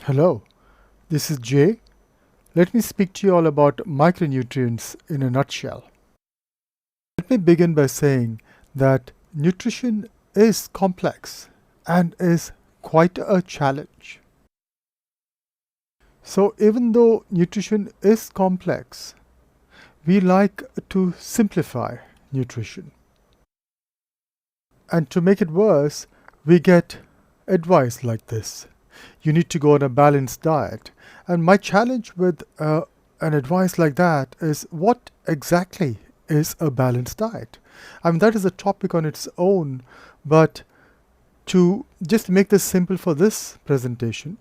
Hello, this is Jay. Let me speak to you all about micronutrients in a nutshell. Let me begin by saying that nutrition is complex and is quite a challenge. So, even though nutrition is complex, we like to simplify nutrition. And to make it worse, we get advice like this: you need to go on a balanced diet. And my challenge with an advice like that is, what exactly is a balanced diet? I mean, that is a topic on its own, but to just make this simple for this presentation,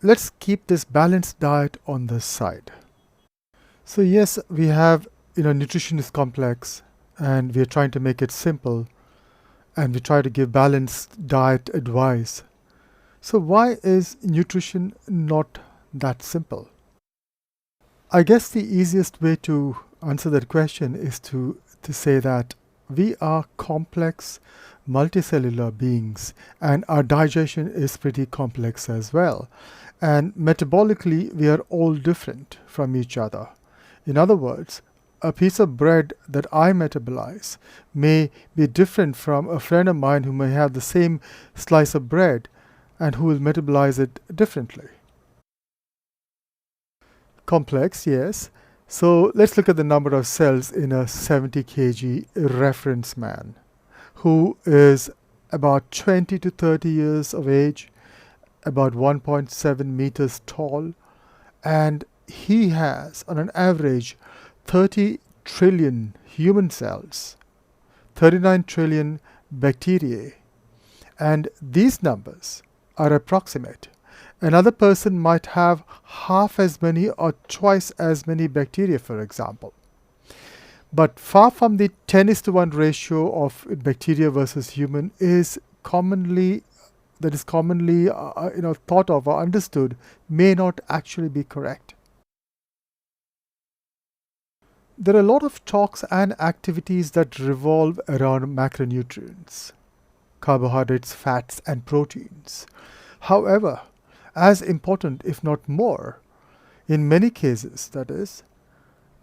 let's keep this balanced diet on the side. So yes, we have, nutrition is complex and we are trying to make it simple, and we try to give balanced diet advice. So why is nutrition not that simple? I guess the easiest way to answer that question is to say that we are complex multicellular beings, and our digestion is pretty complex as well. And metabolically, we are all different from each other. In other words, a piece of bread that I metabolize may be different from a friend of mine who may have the same slice of bread and who will metabolize it differently. Complex, yes. So let's look at the number of cells in a 70 kg reference man who is about 20 to 30 years of age, about 1.7 meters tall, and he has, on an average, 30 trillion human cells, 39 trillion bacteria, and these numbers are approximate. Another person might have half as many or twice as many bacteria, for example. But far from the 10:1 ratio of bacteria versus human is commonly thought of or understood, may not actually be correct. There are a lot of talks and activities that revolve around macronutrients, carbohydrates, fats, and proteins. However, as important, if not more, in many cases, that is,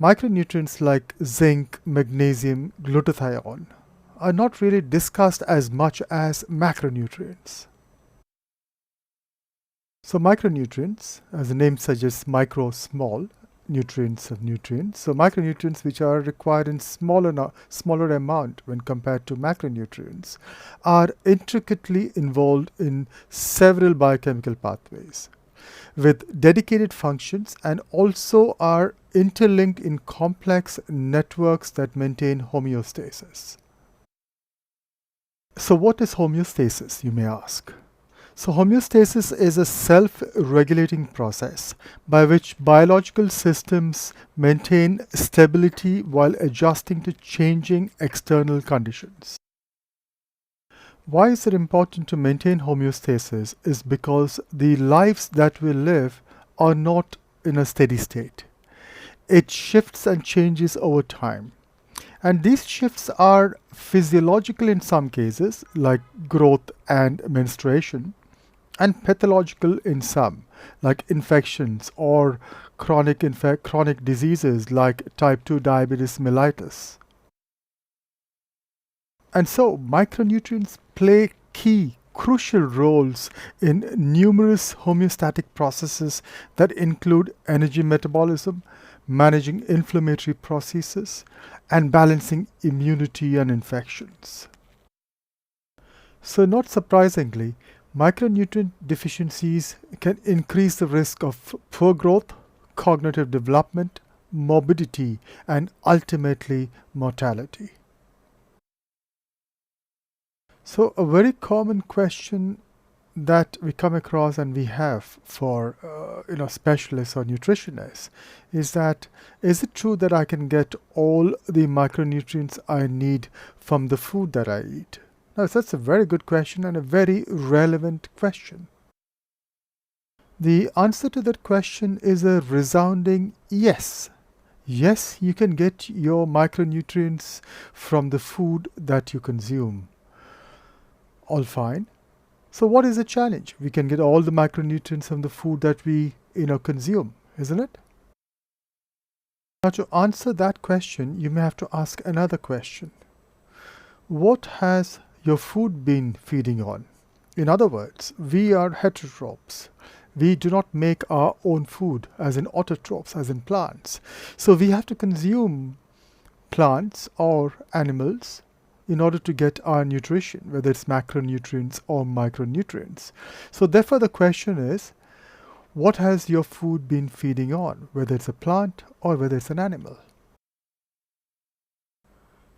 micronutrients like zinc, magnesium, glutathione are not really discussed as much as macronutrients. So micronutrients, as the name suggests, micro, small, nutrients of nutrients. So micronutrients, which are required in smaller amount when compared to macronutrients, are intricately involved in several biochemical pathways with dedicated functions, and also are interlinked in complex networks that maintain homeostasis. So what is homeostasis, you may ask? So homeostasis is a self-regulating process by which biological systems maintain stability while adjusting to changing external conditions. Why is it important to maintain homeostasis is because the lives that we live are not in a steady state. It shifts and changes over time. And these shifts are physiological in some cases, like growth and menstruation, and pathological in some, like infections or chronic diseases like type 2 diabetes mellitus. And so micronutrients play key, crucial roles in numerous homeostatic processes that include energy metabolism, managing inflammatory processes, and balancing immunity and infections. So not surprisingly, micronutrient deficiencies can increase the risk of poor growth, cognitive development, morbidity, and ultimately mortality. So a very common question that we come across and we have for specialists or nutritionists is that, is it true that I can get all the micronutrients I need from the food that I eat? Now, that's a very good question and a very relevant question. The answer to that question is a resounding yes. Yes, you can get your micronutrients from the food that you consume. All fine. So what is the challenge? We can get all the micronutrients from the food that we consume, isn't it? Now to answer that question, you may have to ask another question. What has your food been feeding on? In other words, we are heterotrophs. We do not make our own food, as in autotrophs, as in plants. So we have to consume plants or animals in order to get our nutrition, whether it's macronutrients or micronutrients. So therefore the question is, what has your food been feeding on, whether it's a plant or whether it's an animal?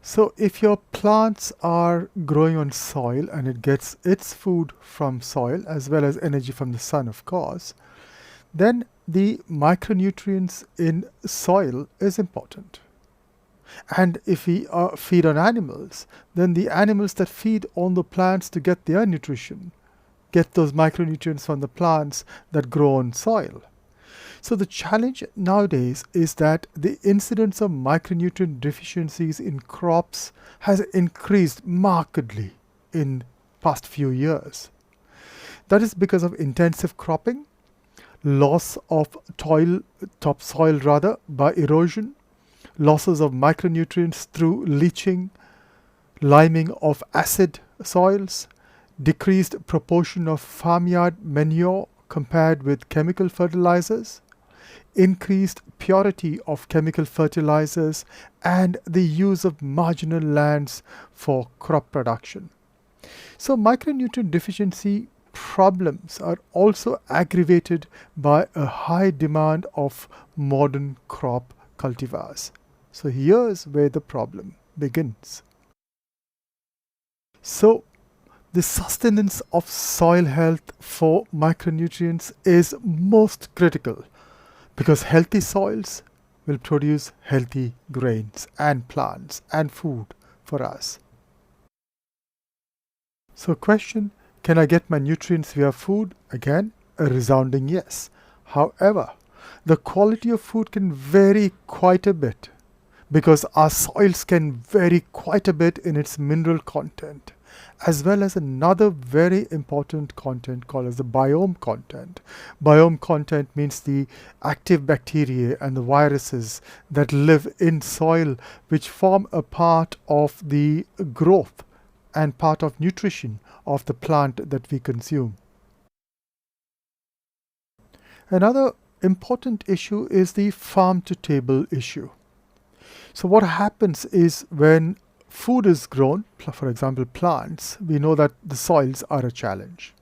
So if your plants are growing on soil and it gets its food from soil as well as energy from the sun, of course, then the micronutrients in soil is important. And if we feed on animals, then the animals that feed on the plants to get their nutrition get those micronutrients from the plants that grow on soil. So the challenge nowadays is that the incidence of micronutrient deficiencies in crops has increased markedly in past few years. That is because of intensive cropping, loss of topsoil by erosion, losses of micronutrients through leaching, liming of acid soils, decreased proportion of farmyard manure compared with chemical fertilizers, increased purity of chemical fertilizers, and the use of marginal lands for crop production. So micronutrient deficiency problems are also aggravated by a high demand of modern crop cultivars. So here's where the problem begins. So the sustenance of soil health for micronutrients is most critical, because healthy soils will produce healthy grains and plants and food for us. So question, can I get my nutrients via food? Again, a resounding yes. However, the quality of food can vary quite a bit, because our soils can vary quite a bit in its mineral content, as well as another very important content called as the biome content. Biome content means the active bacteria and the viruses that live in soil, which form a part of the growth and part of nutrition of the plant that we consume. Another important issue is the farm to table issue. So what happens is when food is grown, for example plants, we know that the soils are a challenge.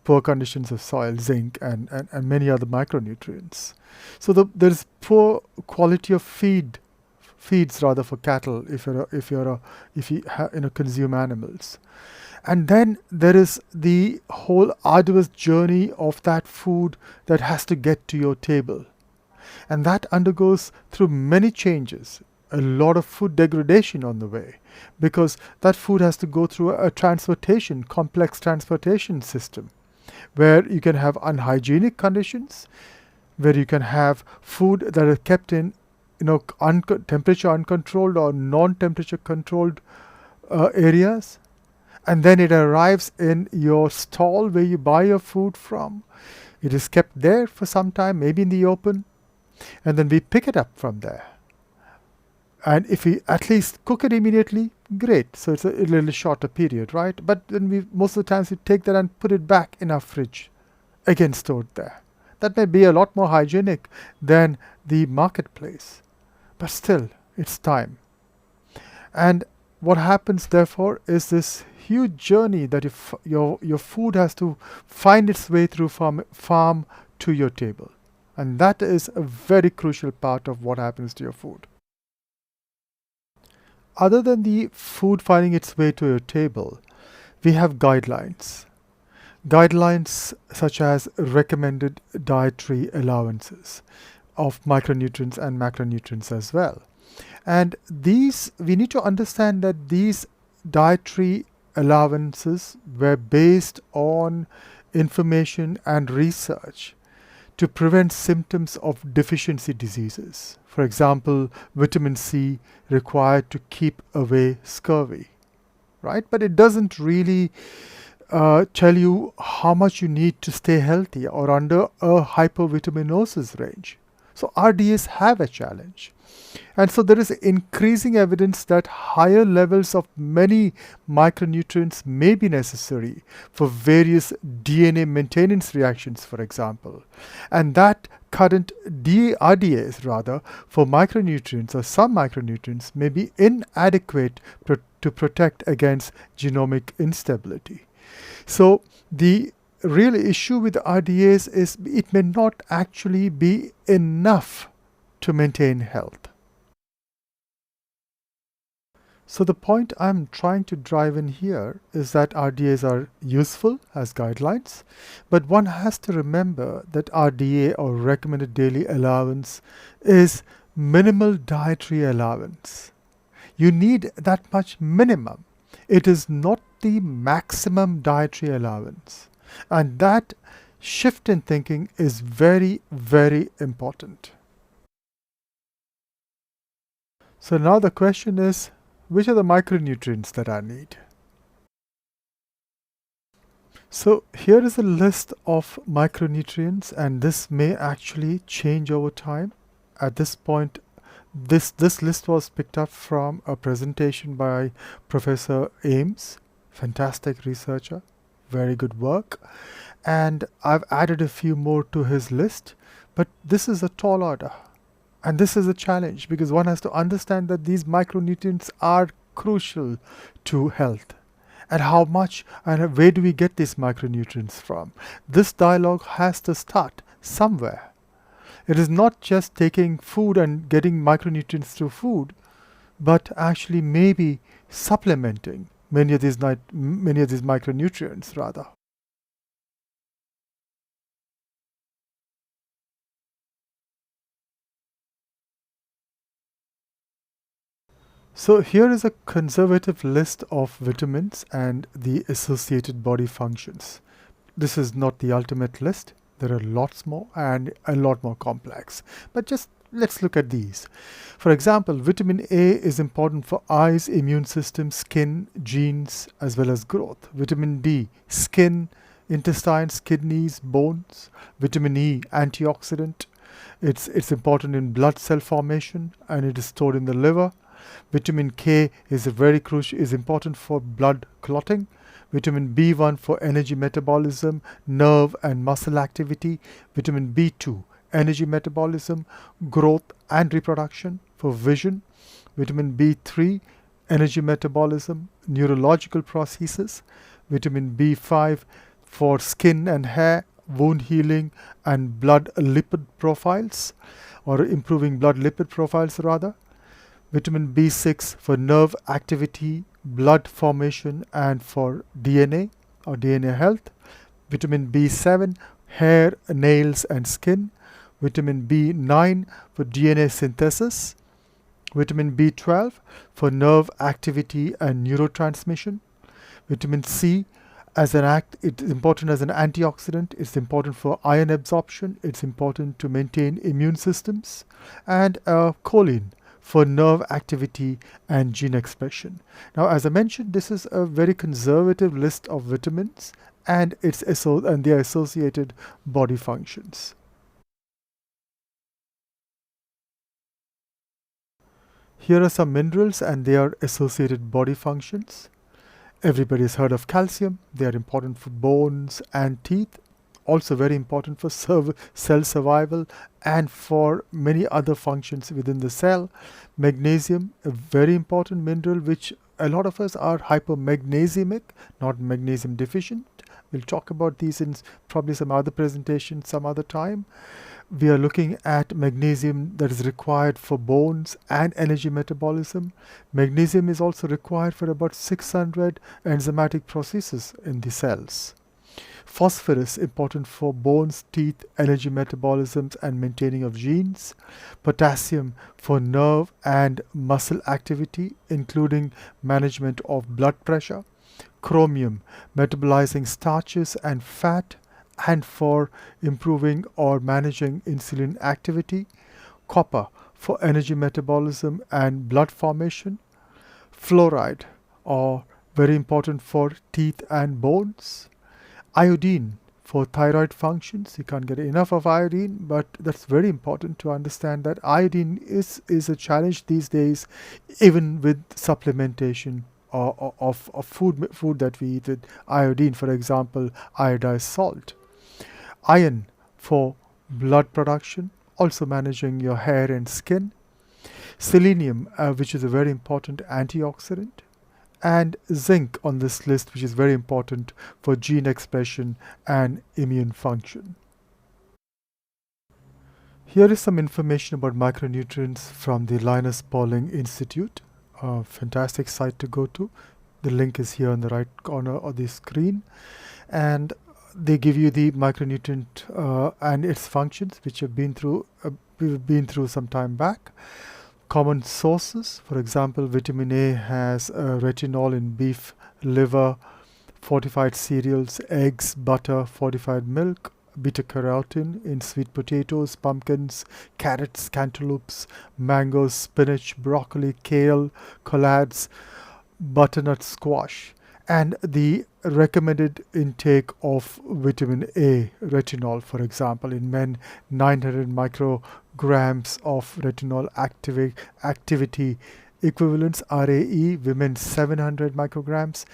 Poor conditions of soil, zinc and many other micronutrients. So there's poor quality of feeds for cattle if you consume animals. And then there is the whole arduous journey of that food that has to get to your table. And that undergoes through many changes, a lot of food degradation on the way, because that food has to go through a complex transportation system, where you can have unhygienic conditions, where you can have food that are kept in temperature uncontrolled or non-temperature controlled areas, and then it arrives in your stall where you buy your food from. It is kept there for some time, maybe in the open, and then we pick it up from there. And if we at least cook it immediately, great. So it's a little shorter period, right? But then most of the times we take that and put it back in our fridge, again stored there. That may be a lot more hygienic than the marketplace, but still, it's time. And what happens therefore is this huge journey that if your food has to find its way through farm to your table. And that is a very crucial part of what happens to your food. Other than the food finding its way to your table, we have guidelines. Guidelines such as recommended dietary allowances of micronutrients and macronutrients as well. And we need to understand that these dietary allowances were based on information and research to prevent symptoms of deficiency diseases. For example, vitamin C required to keep away scurvy, right? But it doesn't really tell you how much you need to stay healthy or under a hypervitaminosis range. So RDAs have a challenge. And so there is increasing evidence that higher levels of many micronutrients may be necessary for various DNA maintenance reactions, for example. And that current RDAs, rather, for micronutrients or some micronutrients may be inadequate to protect against genomic instability. So the real issue with RDAs is it may not actually be enough to maintain health. So the point I'm trying to drive in here is that RDAs are useful as guidelines, but one has to remember that RDA, or recommended daily allowance, is minimal dietary allowance. You need that much minimum. It is not the maximum dietary allowance. And that shift in thinking is very, very important. So now the question is, which are the micronutrients that I need? So here is a list of micronutrients, and this may actually change over time. At this point, this list was picked up from a presentation by Professor Ames, fantastic researcher, very good work. And I've added a few more to his list, but this is a tall order. And this is a challenge because one has to understand that these micronutrients are crucial to health. And how much and where do we get these micronutrients from? This dialogue has to start somewhere. It is not just taking food and getting micronutrients through food, but actually maybe supplementing many of these micronutrients rather. So here is a conservative list of vitamins and the associated body functions. This is not the ultimate list. There are lots more and a lot more complex. But just let's look at these. For example, vitamin A is important for eyes, immune system, skin, genes, as well as growth. Vitamin D, skin, intestines, kidneys, bones. Vitamin E, antioxidant. It's important in blood cell formation and it is stored in the liver. Vitamin K is important for blood clotting. Vitamin B1 for energy metabolism, nerve and muscle activity. Vitamin B2, energy metabolism, growth and reproduction, for vision. Vitamin B3, energy metabolism, neurological processes. Vitamin B5 for skin and hair, wound healing and blood lipid profiles, or improving blood lipid profiles rather. Vitamin B6 for nerve activity, blood formation and for DNA or DNA health. Vitamin B7, hair, nails and skin. Vitamin B9 for DNA synthesis. Vitamin B12 for nerve activity and neurotransmission. Vitamin C it's important as an antioxidant. It's important for iron absorption. It's important to maintain immune systems. And choline for nerve activity and gene expression. Now, as I mentioned, this is a very conservative list of vitamins and their associated body functions. Here are some minerals and their associated body functions. Everybody's heard of calcium. They are important for bones and teeth. Also very important for cell survival and for many other functions within the cell. Magnesium, a very important mineral which a lot of us are hypermagnesiemic, not magnesium deficient. We'll talk about these in probably some other presentation some other time. We are looking at magnesium that is required for bones and energy metabolism. Magnesium is also required for about 600 enzymatic processes in the cells. Phosphorus, important for bones, teeth, energy metabolisms and maintaining of genes. Potassium for nerve and muscle activity, including management of blood pressure. Chromium, metabolizing starches and fat and for improving or managing insulin activity. Copper for energy metabolism and blood formation. Fluoride, or very important for teeth and bones. Iodine for thyroid functions. You can't get enough of iodine, but that's very important to understand that iodine is a challenge these days, even with supplementation of food that we eat with iodine, for example, iodized salt. Iron for blood production, also managing your hair and skin. Selenium, which is a very important antioxidant, and zinc on this list, which is very important for gene expression and immune function. Here is some information about micronutrients from the Linus Pauling Institute, a fantastic site to go to. The link is here on the right corner of the screen, and they give you the micronutrient and its functions, which we've been through some time back. Common sources, for example, vitamin A has retinol in beef, liver, fortified cereals, eggs, butter, fortified milk. Beta carotene in sweet potatoes, pumpkins, carrots, cantaloupes, mangoes, spinach, broccoli, kale, collards, butternut squash. And the recommended intake of vitamin A, retinol, for example, in men, 900 micrograms of retinol activity equivalents, RAE, women 700 micrograms,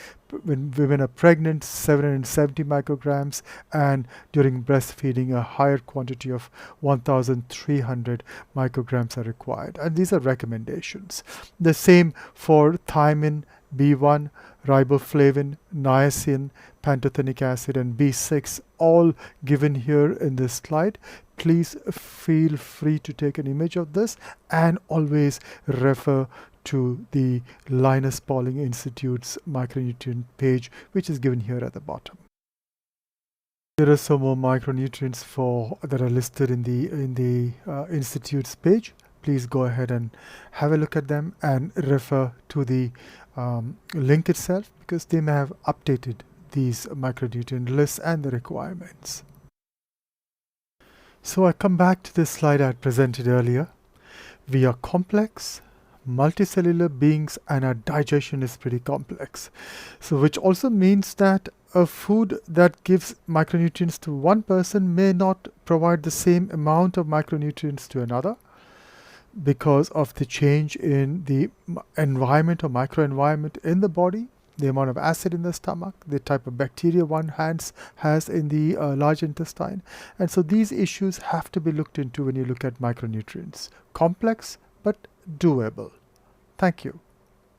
when women are pregnant 770 micrograms, and during breastfeeding a higher quantity of 1300 micrograms are required. And these are recommendations. The same for thiamine, B1, riboflavin, niacin, pantothenic acid, and B6, all given here in this slide. Please feel free to take an image of this and always refer to the Linus Pauling Institute's micronutrient page, which is given here at the bottom. Here are some more micronutrients that are listed in the Institute's page. Please go ahead and have a look at them and refer to the link itself, because they may have updated these micronutrient lists and the requirements. So I come back to this slide I had presented earlier. We are complex, multicellular beings, and our digestion is pretty complex. So which also means that a food that gives micronutrients to one person may not provide the same amount of micronutrients to another, because of the change in the environment or microenvironment in the body, the amount of acid in the stomach, the type of bacteria one has in the large intestine. And so these issues have to be looked into when you look at micronutrients. Complex, but doable. Thank you.